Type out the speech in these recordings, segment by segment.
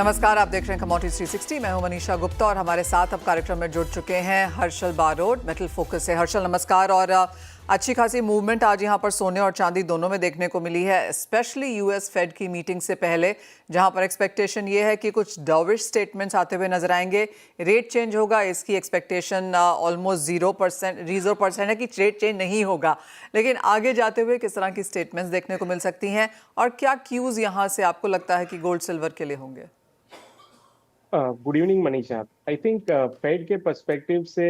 नमस्कार, आप देख रहे हैं कमोडिटीज 360। मैं हूं मनीषा गुप्ता और हमारे साथ अब कार्यक्रम में जुड़ चुके हैं हर्षल बारोड, मेटल फोकस से। हर्षल नमस्कार। और अच्छी खासी मूवमेंट आज यहां पर सोने और चांदी दोनों में देखने को मिली है, स्पेशली यूएस फेड की मीटिंग से पहले, जहां पर एक्सपेक्टेशन ये है कि कुछ डॉविश स्टेटमेंट्स आते हुए नजर आएंगे। रेट चेंज होगा, इसकी एक्सपेक्टेशन ऑलमोस्ट 0% है कि रेट चेंज नहीं होगा। लेकिन आगे जाते हुए किस तरह की स्टेटमेंट्स देखने को मिल सकती हैं और क्या क्यूज यहां से आपको लगता है कि गोल्ड सिल्वर के लिए होंगे? Good evening Manisha. I think Fed के पर्सपेक्टिव से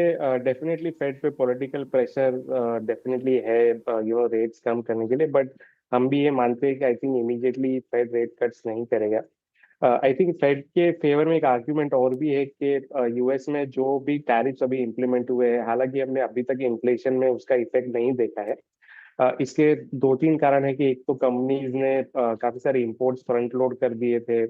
डेफिनेटली फेड पे पॉलिटिकल प्रेशर डेफिनेटली है रेट्स कम करने के लिए, बट हम भी ये मानते हैं कि I think immediately Fed rate cuts नहीं करेगा। आई थिंक फेड के फेवर में एक आर्ग्यूमेंट और भी है कि यूएस में जो भी टैरिफ्स अभी इम्प्लीमेंट हुए हैं, हालांकि हमने अभी तक इन्फ्लेशन में उसका इफेक्ट नहीं देखा है। इसके दो तीन कारण है कि एक तो कंपनीज ने काफी सारे इंपोर्ट्स फ्रंट लोड कर दिए थे।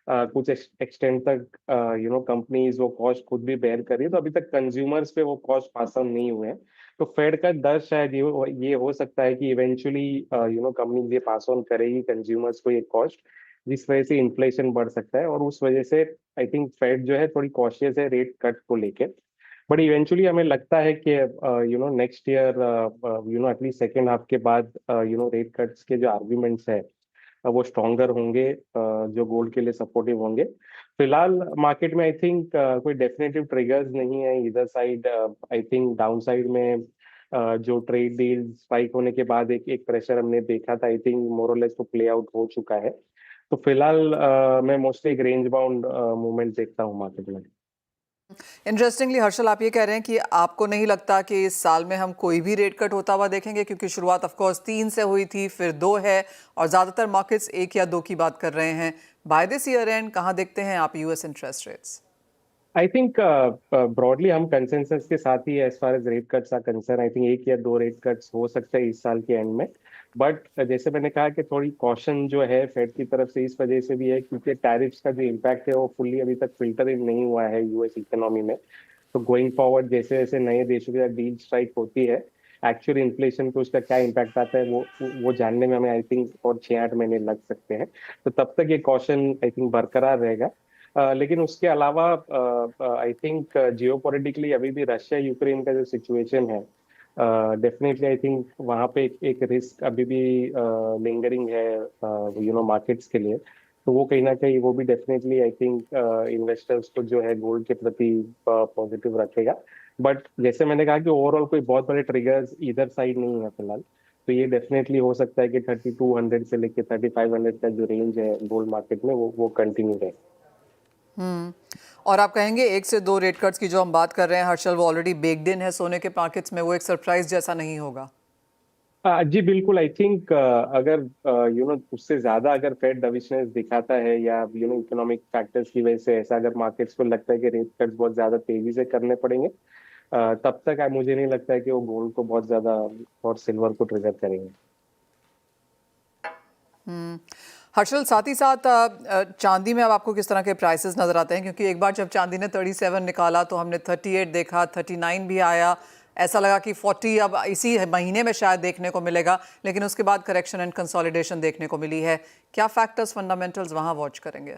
कुछ एक्सटेंड तक कंपनीज वो कॉस्ट खुद भी बेयर कर रही है, तो अभी तक कंज्यूमर्स पे वो कॉस्ट पास ऑन नहीं हुए हैं। तो फेड का डर शायद ये हो सकता है कि इवेंचुअली कंपनीज ये पास ऑन करेगी कंज्यूमर्स को ये कॉस्ट, जिस वजह से इन्फ्लेशन बढ़ सकता है। और उस वजह से आई थिंक फेड जो है थोड़ी कॉशियस है रेट कट को लेके। बट इवेंचुअली हमें लगता है कि next year at least second half के बाद रेट कट्स के जो आर्ग्यूमेंट्स है वो स्ट्रॉन्गर होंगे, जो गोल्ड के लिए सपोर्टिव होंगे। फिलहाल मार्केट में आई थिंक कोई डेफिनेटिव ट्रिगर्स नहीं है इधर side. I think down side में जो ट्रेड डील स्पाइक होने के बाद एक एक प्रेशर हमने देखा था, आई थिंक मोर और लेस तो प्ले आउट हो चुका है। तो फिलहाल मैं मोस्टली एक रेंज बाउंड मूवमेंट देखता हूँ मार्केट में। इंटरेस्टिंगली हर्षल, आप ये कह रहे हैं कि आपको नहीं लगता कि इस साल में हम कोई भी रेट कट होता हुआ देखेंगे, क्योंकि शुरुआत ऑफ कोर्स 3 से हुई थी, फिर 2 है और ज्यादातर मार्केट्स 1 या 2 की बात कर रहे हैं। बाय दिस ईयर एंड कहाँ देखते हैं आप US interest rates? I think broadly हम कंसेंसस के साथ ही as far as rate cuts are concern, I think एक या दो रेट कट्स हो सकते हैं इस साल के एंड में। बट जैसे मैंने कहा कि थोड़ी कॉशन जो है फेड की तरफ से इस वजह से भी है क्योंकि टैरिफ्स का जो इम्पैक्ट है वो फुल्ली अभी तक फिल्टर इन नहीं हुआ है यूएस इकोनॉमी में। तो गोइंग फॉरवर्ड जैसे जैसे नए देशों के साथ डील स्ट्राइक होती है, एक्चुअल इन्फ्लेशन पे उसका क्या इम्पैक्ट आता है वो जानने में हमें आई थिंक और 6-8 महीने लग सकते हैं। तो तब तक ये कॉशन आई थिंक बरकरार रहेगा। लेकिन उसके अलावा आई थिंक जियोपॉलिटिकली अभी भी रशिया यूक्रेन का जो सिचुएशन है, डेफिनेटली आई थिंक वहाँ पे एक रिस्क अभी भी लिंगरिंग है मार्केट्स के लिए। तो वो कहीं ना कहीं वो भी डेफिनेटली आई थिंक इन्वेस्टर्स को जो है गोल्ड के प्रति पॉजिटिव रखेगा। बट जैसे मैंने कहा कि ओवरऑल कोई बहुत बड़े ट्रिगर्स इधर साइड नहीं है फिलहाल। तो ये डेफिनेटली हो सकता है कि 3200 से लेके 3500 का जो रेंज है गोल्ड मार्केट में वो कंटिन्यू रहे। और आप कहेंगे 1 से 2 रेट कट्स की जो हम बात कर रहे हैं हर्षल, वो ऑलरेडी बेक्ड इन है सोने के मार्केट्स में, वो एक सरप्राइज जैसा नहीं होगा? जी बिल्कुल। आई थिंक अगर उससे ज्यादा अगर फेड डविशनेस दिखाता है या इकोनॉमिक फैक्टर्स की वजह से ऐसा अगर मार्केट्स को लगता है कि रेट कट्स बहुत ज्यादा तेजी से करने पड़ेंगे, तब तक मुझे नहीं लगता है कि वो गोल्ड को बहुत ज्यादा और सिल्वर को ट्रिगर करेंगे। हर्षल, साथ ही साथ चांदी में अब आपको किस तरह के प्राइसेस नजर आते हैं? क्योंकि एक बार जब चांदी ने 37 निकाला तो हमने 38 देखा, 39 भी आया, ऐसा लगा कि 40 अब इसी महीने में शायद देखने को मिलेगा, लेकिन उसके बाद करेक्शन एंड कंसोलिडेशन देखने को मिली है। क्या फैक्टर्स, फंडामेंटल्स वहां वॉच करेंगे?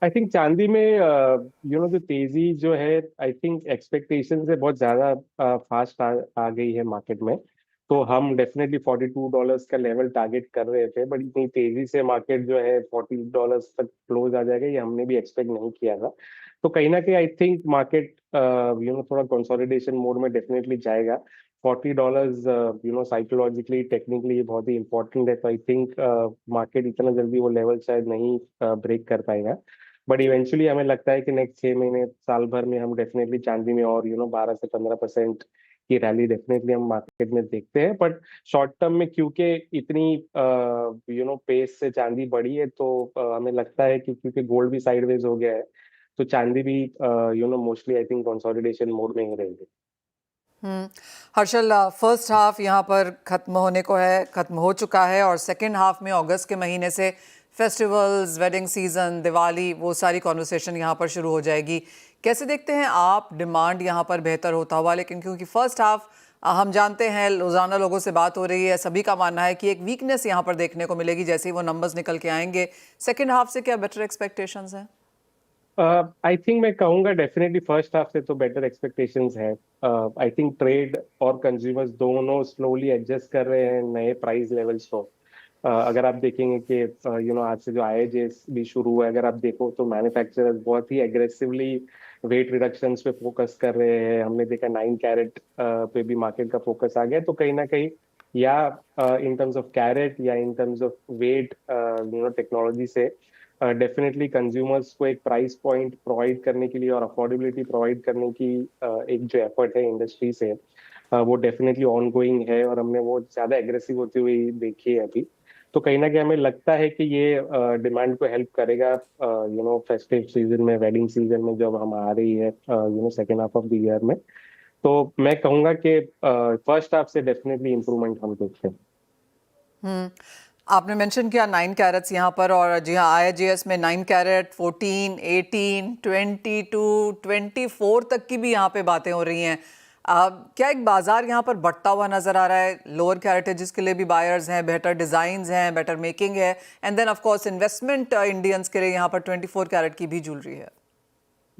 आई थिंक चांदी में जो तेजी जो है, आई थिंक एक्सपेक्टेशन से बहुत ज्यादा फास्ट आ गई है मार्केट में। तो हम डेफिनेटली $42 का लेवल टारगेट कर रहे थे, बट इतनी तेजी से मार्केट जो है $40 तक क्लोज आ जाएगा ये हमने भी एक्सपेक्ट नहीं किया था। तो कहीं ना कहीं आई थिंक मार्केट थोड़ा कंसोलिडेशन मोड में डेफिनेटली जाएगा। $40 साइकोलॉजिकली टेक्निकली ये बहुत ही इंपॉर्टेंट है। तो आई थिंक मार्केट इतना जल्दी वो लेवल शायद नहीं ब्रेक कर पाएगा। बट इवेंचुअली हमें लगता है कि नेक्स्ट 6 महीने साल भर में हम डेफिनेटली चांदी में और 12 से 15% की रैली डेफिनेटली हम मार्केट में देखते हैं। बट शॉर्ट टर्म में क्योंकि इतनी पेस से चांदी बढ़ी है, तो हमें लगता है कि क्योंकि गोल्ड भी साइडवेज हो गया है, तो चांदी भी mostly I think consolidation mode में ही रहेगी। हर्षल, फर्स्ट हाफ यहाँ पर खत्म हो चुका है और सेकेंड हाफ में अगस्त के महीने से फेस्टिवल्स, वेडिंग सीजन, दिवाली, वो सारी कॉन्वर्सेशन यहाँ पर शुरू हो जाएगी। कैसे देखते हैं आप डिमांड यहाँ पर बेहतर होता हुआ? लेकिन क्योंकि फर्स्ट हाफ हम जानते हैं, रोजाना लोगों से बात हो रही है, सभी का मानना है कि एक वीकनेस यहाँ पर देखने को मिलेगी जैसे ही वो नंबर्स निकल के आएंगे। सेकेंड हाफ से क्या बेटर एक्सपेक्टेशंस हैं? आई थिंक मैं कहूंगा डेफिनेटली फर्स्ट हाफ से तो बेटर एक्सपेक्टेशंस है। आई थिंक ट्रेड और कंज्यूमर्स दोनों स्लोली एडजस्ट कर रहे हैं नए प्राइस लेवल्स को। अगर आप देखेंगे कि आज से जो IIJs भी शुरू हुआ है, अगर आप देखो तो मैन्युफैक्चरर्स बहुत ही एग्रेसिवली वेट रिडक्शंस पे फोकस कर रहे हैं। हमने देखा 9 कैरेट पे भी मार्केट का फोकस आ गया, तो कहीं ना कहीं या इन टर्म्स ऑफ कैरेट या in terms of weight technology से डेफिनेटली कंज्यूमर्स को एक प्राइस पॉइंट प्रोवाइड करने के लिए और अफोर्डेबिलिटी प्रोवाइड करने की एक जो एफर्ट है इंडस्ट्री से, वो डेफिनेटली ऑन गोइंग है और हमने वो ज्यादा एग्रेसिव होती हुई देखी है अभी। तो कहीं ना कहीं हमें लगता है कि ये डिमांड को हेल्प करेगा फेस्टिव सीजन में, वेडिंग सीजन में जब हम आ रही है second half of the year में। तो मैं कहूंगा कि फर्स्ट हाफ से डेफिनेटली इम्प्रूवमेंट हम देखते हैं। हम्म। आपने मेंशन किया 9 कैरेट्स यहाँ पर, और जी हाँ, IIJS में 9 कैरेट, 14, 18, 22, 24 तक की भी यहाँ पे बातें हो रही हैं। क्या एक बाजार यहाँ पर बढ़ता हुआ नजर आ रहा है लोअर कैरेटेजेस के लिए भी? बायर्स हैं, बेहतर डिजाइन्स हैं, बेटर मेकिंग है, and then of course investment Indians के लिए यहाँ पर 24 कैरेट की भी ज्वेलरी है।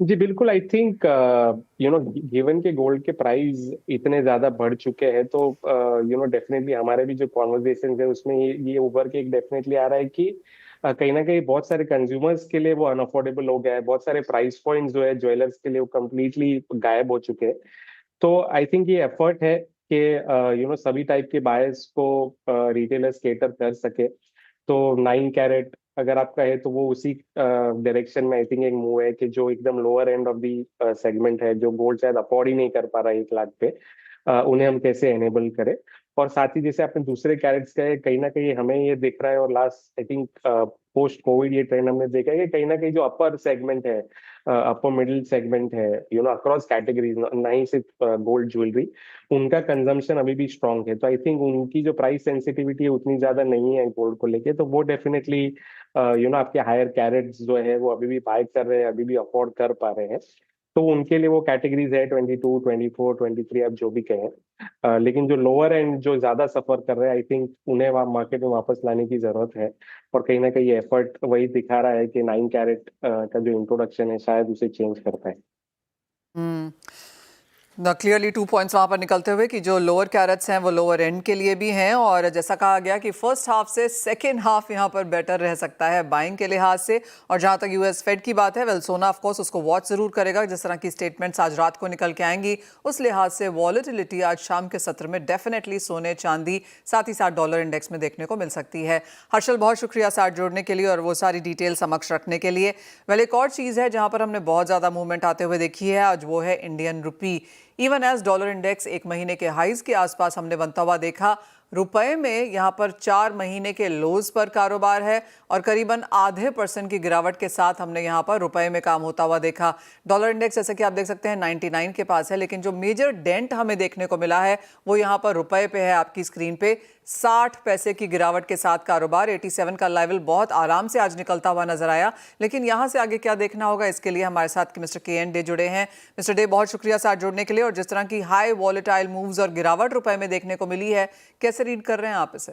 जी बिल्कुल। आई थिंक गिवन के गोल्ड के प्राइस इतने ज्यादा बढ़ चुके हैं, तो डेफिनेटली हमारे भी जो कॉन्वर्जेशन है उसमें ये उभर के एक डेफिनेटली आ रहा है कि कहीं ना कहीं बहुत सारे कंज्यूमर्स के लिए वो अनअफोर्डेबल हो गया है। बहुत सारे प्राइस पॉइंट्स जो है ज्वेलर्स के लिए वो कम्प्लीटली गायब हो चुके हैं। तो आई थिंक ये एफर्ट है कि सभी टाइप के बायर्स को रिटेलर्स केटर कर सके। तो 9 कैरेट अगर आप कहे तो वो उसी डायरेक्शन में आई थिंक एक मूव है कि जो एकदम lower end of the segment है, जो गोल्ड शायद अफोर्ड ही नहीं कर पा रहा है 1 लाख पे, उन्हें हम कैसे एनेबल करें। और साथ ही जैसे आपने दूसरे कैरेट्स कहे, कहीं ना कहीं हमें ये दिख रहा है, और last I think post Covid ये ट्रेंड हमने देखा है कि कहीं ना कहीं जो अपर सेगमेंट है, अपर मिडिल सेगमेंट है, अक्रॉस कैटेगरीज, ना ही सिर्फ गोल्ड ज्वेलरी, उनका कंजम्पशन अभी भी स्ट्रांग है। तो आई थिंक उनकी जो प्राइस सेंसिटिविटी है उतनी ज्यादा नहीं है गोल्ड को लेके, तो वो डेफिनेटली आपके हायर कैरेट्स जो है वो अभी भी बाय कर रहे हैं, अभी भी अफोर्ड कर पा रहे हैं। तो उनके लिए वो कैटेगरीज है 22, 24, 23, आप जो भी कहें। लेकिन जो लोअर एंड जो ज्यादा सफर कर रहे हैं, आई थिंक उन्हें वहाँ मार्केट में वापस लाने की जरूरत है। और कहीं ना कहीं एफर्ट वही दिखा रहा है कि 9 कैरेट का जो इंट्रोडक्शन है शायद उसे चेंज कर पाए। हम्म। क्लियरली 2 पॉइंट्स वहां पर निकलते हुए कि जो लोअर कैरेट्स हैं वो लोअर एंड के लिए भी हैं, और जैसा कहा गया कि फर्स्ट हाफ से सेकेंड हाफ यहां पर बेटर रह सकता है बाइंग के लिहाज से। और जहां तक US फेड की बात है, वेल सोना ऑफ कोर्स उसको वॉच जरूर करेगा, जिस तरह की स्टेटमेंट्स आज रात को निकल के आएंगी उस लिहाज से वॉलेटिलिटी आज शाम के सत्र में डेफिनेटली सोने, चांदी, साथ ही साथ डॉलर इंडेक्स में देखने को मिल सकती है। हर्षल, बहुत शुक्रिया साथ जोड़ने के लिए और वो सारी डिटेल समक्ष रखने के लिए। वेल, एक और चीज़ है जहां पर हमने बहुत ज़्यादा मूवमेंट आते हुए देखी है आज, वो है Indian rupee. Even as dollar index 1 महीने के हाइज के आसपास हमने बनता हुआ देखा, रुपए में यहाँ पर 4 महीने के लोज पर कारोबार है और करीबन ½ % की गिरावट के साथ हमने यहाँ पर रुपए में काम होता हुआ देखा। डॉलर इंडेक्स जैसे कि आप देख सकते हैं 99 के पास है, लेकिन जो मेजर डेंट हमें देखने को मिला है वो यहाँ पर रुपए पे है। आपकी स्क्रीन पे 60 पैसे की गिरावट के साथ कारोबार, 87 का लेवल बहुत आराम से आज निकलता हुआ नजर आया। लेकिन यहाँ से आगे क्या देखना होगा, इसके लिए हमारे साथ मिस्टर KN डे जुड़े हैं। मिस्टर डे, बहुत शुक्रिया साथ जुड़ने के लिए। और जिस तरह की हाई वॉलेटाइल मूव्स और गिरावट रुपए में देखने को मिली है, कैसे रीड कर रहे हैं आप इसे?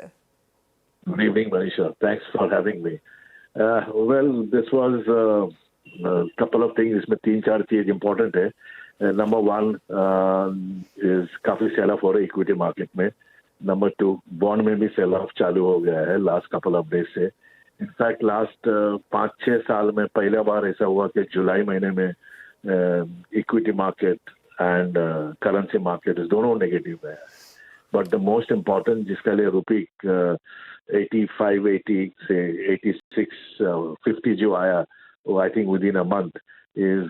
Good evening, Manisha. Thanks for having me. Well, this was a couple of things. इसमें 3-4 चीज important है. Number one is काफी sell off हो रहा है equity market में. Number two, bond में भी sell off चालू हो गया है last couple of days से. In fact, last 5-6 साल में पहला बार ऐसा हुआ कि जुलाई महीने में equity market and currency market दोनों negative है. But the most important, जिसके लिए रुपी 85, 80 से 86, 50 जो आया, वो I think within a month is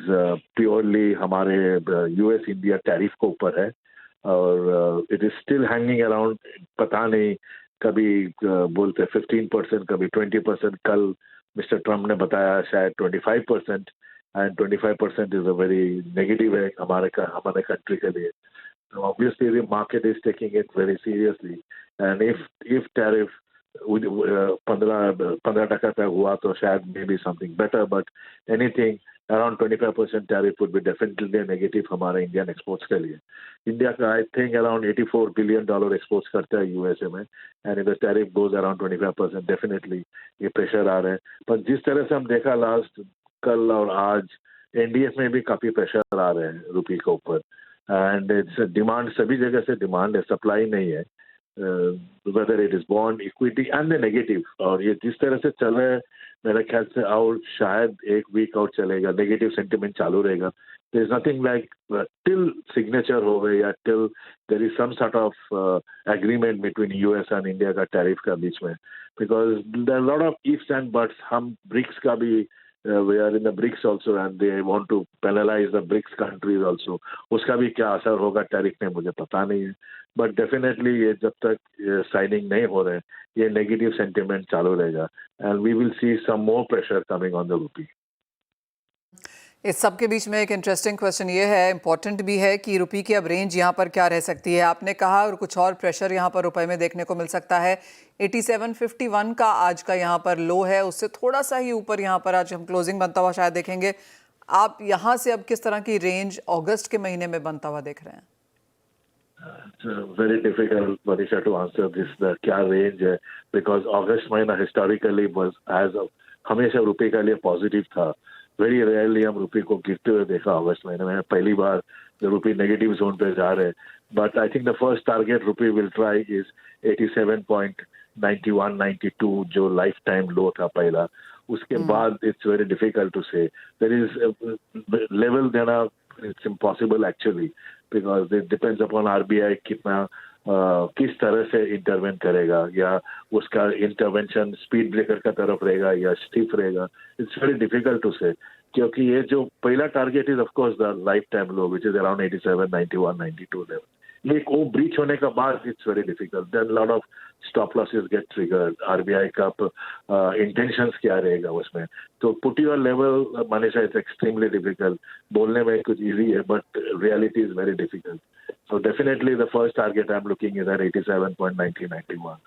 purely हमारे US India टैरिफ के ऊपर है, और it is still hanging around. पता नहीं, कभी बोलते 15%, कभी 20%, कल मिस्टर ट्रम्प ने बताया शायद 25%, and 25% is a very negative है हमारे कंट्री के लिए. So obviously the market is taking it very seriously, and if tariff 15% तक हुआ तो शायद maybe something better, but anything around 25% tariff would be definitely a negative हमारे इंडियन एक्सपोर्ट्स के लिए. इंडिया का I think around $84 billion exports करता है यूएसए में, and if the tariff goes around 25%, definitely ये प्रेशर आ रहा है. पर जिस तरह से हम देखा लास्ट कल और आज, एनडीएफ में भी काफी प्रेशर आ रहे हैं रुपये के ऊपर, एंड इट्स डिमांड, सभी जगह से डिमांड है, सप्लाई नहीं है. Whether it is bond, equity and the negative, और ये जिस तरह से चल रहा है मेरे ख्याल से और शायद एक वीक और चलेगा, नेगेटिव सेंटिमेंट चालू रहेगा. There is nothing like till signature हो गए या till there is some sort of agreement between US and India का टैरिफ का बीच में, because there lot of ifs and buts. हम ब्रिक्स का भी we are in the BRICS also and they want to penalize the BRICS countries also. उसका भी क्या असर होगा टैरिफ में मुझे पता नहीं है, बट डेफिनेटली ये जब तक साइनिंग नहीं हो रहे ये नेगेटिव सेंटिमेंट चालू रहेगा, and we will see some more pressure coming on the rupee. इस सब के बीच में एक इंटरेस्टिंग क्वेश्चन ये है, इंपॉर्टेंट भी है, कि रुपये की अब रेंज यहाँ पर क्या रह सकती है. आपने कहा और कुछ और प्रेशर यहाँ पर रुपए में देखने को मिल सकता है. 87.51 का आज का यहाँ पर लो है, उससे थोड़ा सा ही ऊपर यहाँ पर आज हम क्लोजिंग बनता हुआ शायद देखेंगे. आप यहाँ से अब किस तरह की रेंज अगस्त के महीने में बनता हुआ देख रहे हैं? Very difficult Manisha to answer this, क्या रेंज है, बिकॉज अगस्त महीना हिस्टोरिकली हमेशा रुपये के लिए पॉजिटिव था. वेरी रेयरली हम रुपये को गिरते हुए देखा अगस्त महीने में, पहली बार रुपये नेगेटिव जोन पे जा रहे हैं. But I think the first target रुपये विल ट्राई इज 87.91 92, जो लाइफ टाइम लो था पहला. उसके बाद इट्स वेरी डिफिकल्ट टू से. देयर इज लेवल देना, it's impossible actually, because it depends upon RBI कितना किस तरह से इंटरवेंट करेगा, या उसका इंटरवेंशन स्पीड ब्रेकर का तरफ रहेगा या स्टिफ रहेगा. इट्स वेरी डिफिकल्ट टू से, क्योंकि ये जो पहला target is of course the life time low which is around 87 91 92 level. ये वो ब्रीच होने का बाद it's very difficult, then lot of stop losses get triggered. RBI का इंटेंशंस क्या रहेगा उसमें, तो put your level Manisha, it's extremely difficult. बोलने में कुछ इजी है but reality is very difficult. So definitely the first target I'm looking is at 87.90 91.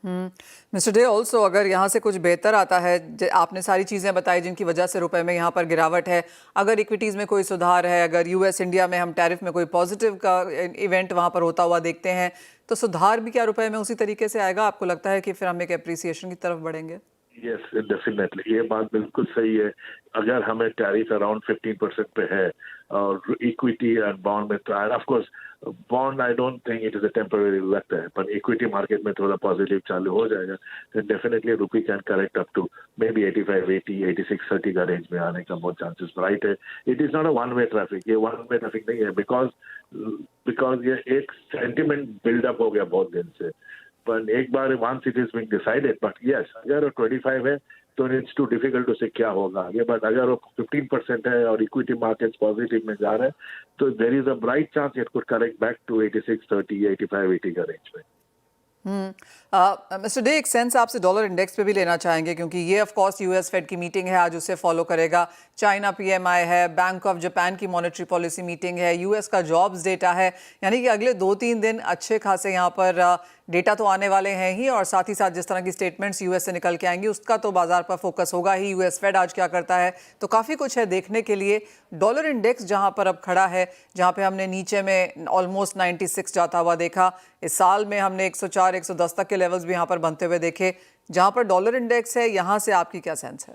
Mister day, also अगर यहाँ से कुछ बेहतर आता है, आपने सारी चीज़ें बताई जिनकी वजह से रुपए में यहाँ पर गिरावट है, अगर इक्विटीज़ में कोई सुधार है, अगर यूएस इंडिया में हम टैरिफ में कोई पॉजिटिव का इवेंट वहाँ पर होता हुआ देखते हैं, तो सुधार भी क्या रुपए में उसी तरीके से आएगा? आपको लगता है कि फिर हम एक एप्रिसिएशन की तरफ बढ़ेंगे? यस, डेफिनेटली ये बात बिल्कुल सही है. अगर हमें टैरिफ अराउंड 15% पे है और इक्विटी एंड बॉन्ड में, तो of course bond I don't think it is a temporary लगता है, पर इक्विटी मार्केट में थोड़ा पॉजिटिव चालू हो जाएगा, तो definitely rupee can correct up to maybe 85 80 86 30 का रेंज में आने का बहुत चांसेस ब्राइट है. It is not a one way traffic, ये वन वे ट्रैफिक नहीं है, बिकॉज ये एक सेंटिमेंट बिल्डअप हो गया बहुत दिन से. पर एक बार once it is being decided, but yes, अगर वो 25 है तो इट्स टू डिफिकल्ट टू से क्या होगा आगे. बट अगर वो 15% है और इक्विटी मार्केट्स पॉजिटिव में जा रहे हैं, तो there is a bright chance it could correct back to 86 30 85 80 का रेंज में. मिस्टर डे, एक सेंस आपसे डॉलर इंडेक्स पे भी लेना चाहेंगे, क्योंकि ये ऑफ कोर्स यूएस फेड की मीटिंग है, आज उसे फॉलो करेगा. चाइना पीएमआई है, बैंक ऑफ जापान की मॉनेटरी पॉलिसी मीटिंग है, यूएस का जॉब्स डेटा है, यानी कि अगले 2-3 दिन अच्छे खासे यहाँ पर डेटा तो आने वाले हैं ही, और साथ ही साथ जिस तरह की स्टेटमेंट्स यूएस से निकल के आएंगी उसका तो बाजार पर फोकस होगा ही. यूएस फेड आज क्या करता है, तो काफ़ी कुछ है देखने के लिए. डॉलर इंडेक्स जहां पर अब खड़ा है, जहां पे हमने नीचे में ऑलमोस्ट 96 जाता हुआ देखा, इस साल में हमने 104 110 तक के लेवल्स भी यहाँ पर बनते हुए देखे. जहां पर डॉलर इंडेक्स है, यहाँ से आपकी क्या सेंस है?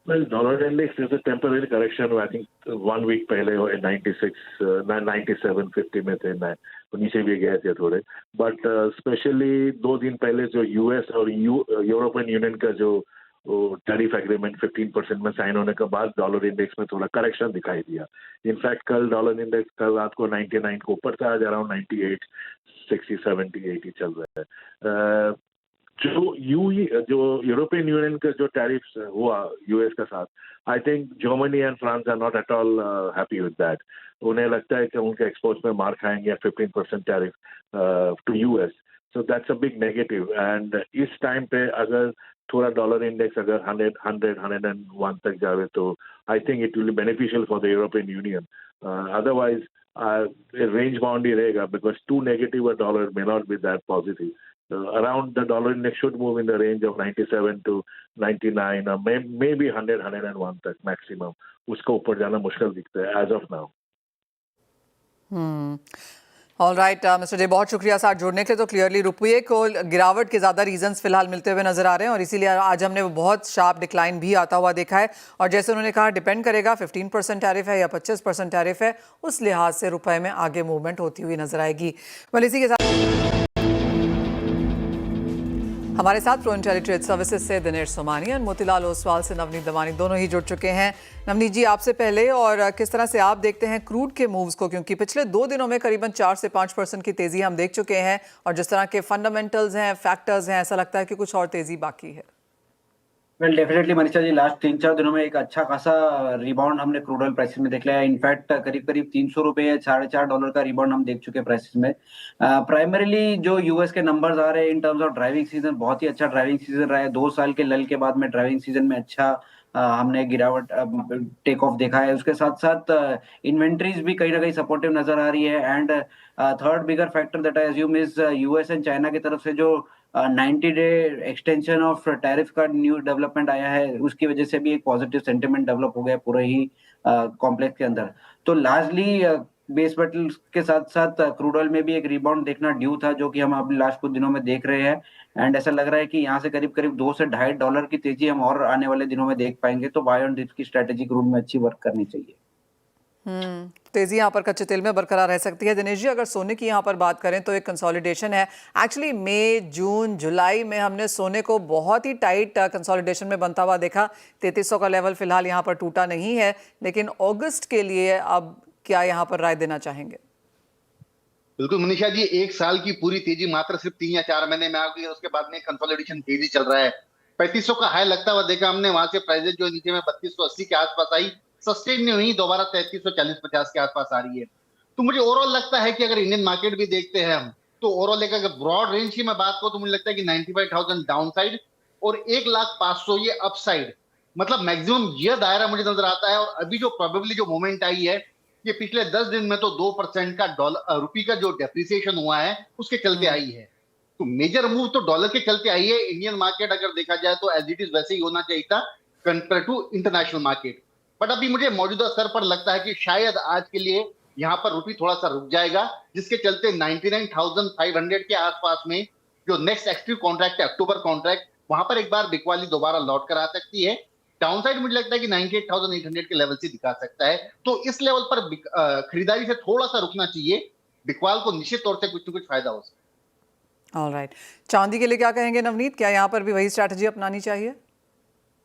Well, dollar index is a temporary correction. I think 1 week पहले 97.50 में थे, मैं नीचे भी गए थे थोड़े. बट स्पेशली 2 दिन पहले जो यूएस और यूरोपियन यूनियन का जो टैरिफ एग्रीमेंट 15% में साइन होने के बाद डॉलर इंडेक्स में थोड़ा करेक्शन दिखाई दिया. इनफैक्ट कल डॉलर इंडेक्स कल रात को 99 को ऊपर था, आज अराउंड 98 60 70 80 चल रहा है. जो यूरोपियन यूनियन का जो टैरिफ हुआ यूएस के साथ, I think Germany and France are not at all happy with that. उन्हें लगता है कि उनके एक्सपोर्ट्स में मार खाएंगे 15% tariff to US. So that's a big negative. And इस टाइम पे अगर थोड़ा डॉलर इंडेक्स अगर 101 तक जावे, तो I think it will be beneficial for the European Union. Otherwise range bound ही रहेगा, because to negative dollar may not be that positive. around the dollar index should move in the range of 97 to 99 or maybe 100, 101 तक maximum. उसका ऊपर जाना मुश्किल दिखता है as of now. All right mister day, बहुत शुक्रिया साथ जुड़ने के लिए। तो क्लियरली रुपये को गिरावट के ज़्यादा रीजंस फिलहाल मिलते हुए नजर आ रहे हैं और इसीलिए आज हमने वो बहुत शार्प डिक्लाइन भी आता हुआ देखा है। और जैसे उन्होंने कहा डिपेंड करेगा 15% टैरिफ है या 25% टैरिफ है, उस लिहाज से रुपये में आगे मूवमेंट होती हुई नजर आएगी। वेल, इसी के साथ हमारे साथ प्रो इंटेलिट्रेड सर्विसेज से दिनेश सोमानी और मोतीलाल ओसवाल से नवनीत दमानी दोनों ही जुड़ चुके हैं। नवनीत जी, आपसे पहले और किस तरह से आप देखते हैं क्रूड के मूव्स को, क्योंकि पिछले 2 दिनों में करीबन 4 से 5% की तेजी हम देख चुके हैं और जिस तरह के फंडामेंटल्स हैं, फैक्टर्स हैं, ऐसा लगता है कि कुछ और तेजी बाकी है। Well definitely Manisha ji, last 3-4 दिनों में एक अच्छा खासा रिबाउंड हमने क्रूड ऑयल प्राइसेस में देख लिया है। इनफैक्ट करीब करीब $300 $4.5 का रिबाउंड हम देख चुके हैं प्राइसेस में। प्राइमरीली जो यूएस के नंबर्स आ रहे हैं इन टर्म्स ऑफ ड्राइविंग सीजन, बहुत ही अच्छा ड्राइविंग सीजन रहा है। 2 साल के लल के बाद में ड्राइविंग सीजन में अच्छा हमने गिरावट टेक ऑफ देखा है। उसके साथ साथ इन्वेंट्रीज भी कहीं ना कहीं सपोर्टिव नजर आ रही है। And third bigger factor that I assume is US and China की तरफ से जो 90-डे एक्सटेंशन ऑफ टैरिफ का न्यू डेवलपमेंट आया है, उसकी वजह से भी एक पॉजिटिव सेंटिमेंट डेवलप हो गया पूरे ही कॉम्प्लेक्स के अंदर। तो लार्जली बेस मेटल्स के साथ साथ क्रूड ऑयल में भी एक रिबाउंड देखना ड्यू था, जो कि हम अभी लास्ट कुछ दिनों में देख रहे हैं। एंड ऐसा लग रहा है कि यहाँ से करीब करीब $2 से $2.5 की तेजी हम और आने वाले दिनों में देख पाएंगे। तो बाय ऑन डिप्स की स्ट्रेटेजी क्रूड में अच्छी वर्क करनी चाहिए। तेजी यहाँ पर कच्चे तेल में बरकरार रह सकती है। दिनेश जी, अगर सोने की यहाँ पर बात करें तो एक कंसोलिडेशन है। एक्चुअली मई, जून, जुलाई में हमने सोने को बहुत ही टाइट कंसोलिडेशन में बनता हुआ देखा। 3300 का लेवल फिलहाल यहाँ पर टूटा नहीं है, लेकिन अगस्त के लिए अब क्या यहाँ पर राय देना चाहेंगे? बिल्कुल मनीषा जी, 1 साल की पूरी तेजी मात्र सिर्फ 3 या 4 महीने में आ गई। उसके बाद में कंसोलिडेशन तेजी चल रहा है। 3500 का हाई लगता हुआ देखा हमने, वहां से प्राइसेस जो नीचे में 3280 के आसपास आई, सस्टेन नहीं हुई, दोबारा 3340-50 के आसपास आ रही है। तो मुझे ओवरऑल लगता है कि अगर इंडियन मार्केट भी देखते हैं हम, तो ओवरऑल एक अगर ब्रॉड रेंज की मैं बात करूं तो मुझे लगता है कि 95,000 डाउन साइड और 1,05,000 ये अप साइड, मतलब मैक्सिमम ये दायरा मुझे नजर आता है। और अभी जो प्रोबेबली जो मूवमेंट आई है, ये पिछले 10 दिन में तो 2% का रुपये का जो डेप्रिसिएशन हुआ है उसके चलते आई है। तो मेजर मूव तो डॉलर के चलते आई है। इंडियन मार्केट अगर देखा जाए तो एज इट इज वैसे ही होना चाहिए था compare to international market. But अभी मुझे मौजूदा स्तर पर लगता है कि शायद आज के लिए यहाँ पर रुपये थोड़ा सा रुक जाएगा, जिसके चलते 99,500 के आसपास में जो नेक्स्ट एक्टिव कॉन्ट्रैक्ट है, अक्टूबर कॉन्ट्रैक्ट, वहां पर एक बार बिकवाली दोबारा लौट कर आ सकती है। डाउनसाइड मुझे लगता है कि 98,800 के लेवल से दिखा सकता है। तो इस लेवल पर खरीदारी से थोड़ा सा रुकना चाहिए। बिकवाल को निश्चित तौर से कुछ न कुछ फायदा हो सकता है। ऑलराइट, चांदी के लिए क्या कहेंगे नवनीत? क्या यहाँ पर भी वही स्ट्रैटेजी अपनानी चाहिए?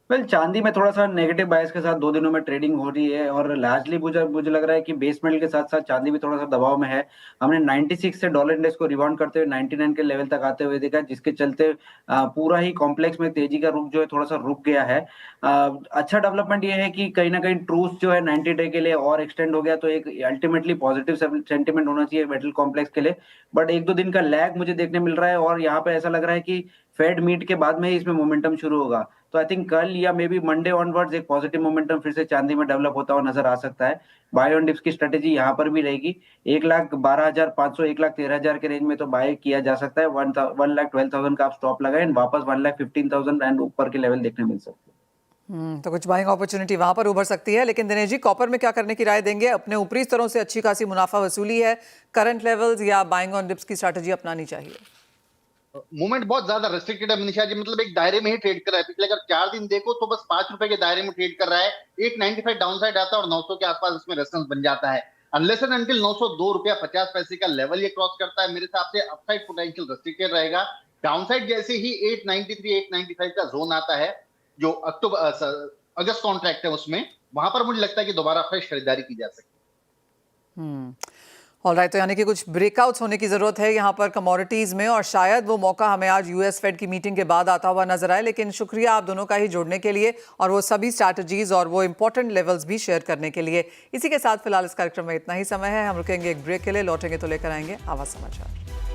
वेल, चांदी में थोड़ा सा नेगेटिव बायस के साथ 2 दिनों में ट्रेडिंग हो रही है और लार्जली मुझे लग रहा है कि बेस मेटल के साथ साथ चांदी भी थोड़ा सा दबाव में है। हमने 96 से डॉलर इंडेक्स को रिबाउंड करते हुए 99 के लेवल तक आते हुए देखा, जिसके चलते पूरा ही कॉम्प्लेक्स में तेजी का रुख जो है थोड़ा सा रुक गया है। अच्छा डेवलपमेंट ये है कि कहीं ना कहीं ट्रूथ जो है 90 डे के लिए और एक्सटेंड हो गया, तो एक अल्टीमेटली पॉजिटिव सेंटिमेंट होना चाहिए मेटल कॉम्प्लेक्स के लिए। बट 1-2 दिन का लैग मुझे देखने मिल रहा है और यहाँ पे ऐसा लग रहा है कि फेड मीट के बाद में ही इसमें मोमेंटम शुरू होगा। तो आई थिंक कल या मे बी मंडे ऑनवर्ड्स एक पॉजिटिव मोमेंटम फिर से चांदी में डेवलप होता हुआ नजर आ सकता है। बाय ऑन डिप्स की स्ट्रेटेजी यहाँ पर भी रहेगी। 1,12,500 1,13,000 के रेंज में तो बाय किया जा सकता है। 1,12,000 का आप स्टॉप लगाएं, वापस 1,15,000 एंड ऊपर के लेवल देखने मिल सकते हैं। तो कुछ बाइंग अपॉर्चुनिटी वहां पर उभर सकती है। लेकिन दिनेश जी, कॉपर में क्या करने की राय देंगे? अपने ऊपरी स्तरों से अच्छी खासी मुनाफा वसूली है, करंट लेवल्स या बाइंग ऑन डिप्स की स्ट्रेटेजी अपनानी चाहिए? मूवमेंट बहुत ज्यादा रेस्ट्रिक्टेड है मनीषा जी, मतलब एक दायरे में ही ट्रेड कर रहा है। पिछले अगर 4 दिन देखो तो बस ₹5 के दायरे में ट्रेड कर रहा है। 895 डाउन साइड आता है और 900 के आसपास इसमें रेजिस्टेंस बन जाता है। अनलेस एंड अनटिल ₹902.50 का लेवल ये क्रॉस करता है, मेरे हिसाब से अपसाइड पोटेंशियल रेस्ट्रिक्टेड रहेगा। डाउनसाइड जैसे ही 893 895 का जोन आता है, जो अगस्त कॉन्ट्रैक्ट है उसमें, वहां पर मुझे लगता है कि दोबारा फ्रेश खरीदारी की जा सकती है। ऑलराइट, तो यानी कि कुछ ब्रेकआउट्स होने की जरूरत है यहाँ पर कमोडिटीज में, और शायद वो मौका हमें आज यूएस फेड की मीटिंग के बाद आता हुआ नजर आए। लेकिन शुक्रिया आप दोनों का ही जुड़ने के लिए और वो सभी स्ट्रैटेजीज और वो इंपॉर्टेंट लेवल्स भी शेयर करने के लिए। इसी के साथ फिलहाल इस कार्यक्रम में इतना ही समय है। हम रुकेंगे एक ब्रेक के लिए, लौटेंगे तो लेकर आएंगे आवाज समाचार।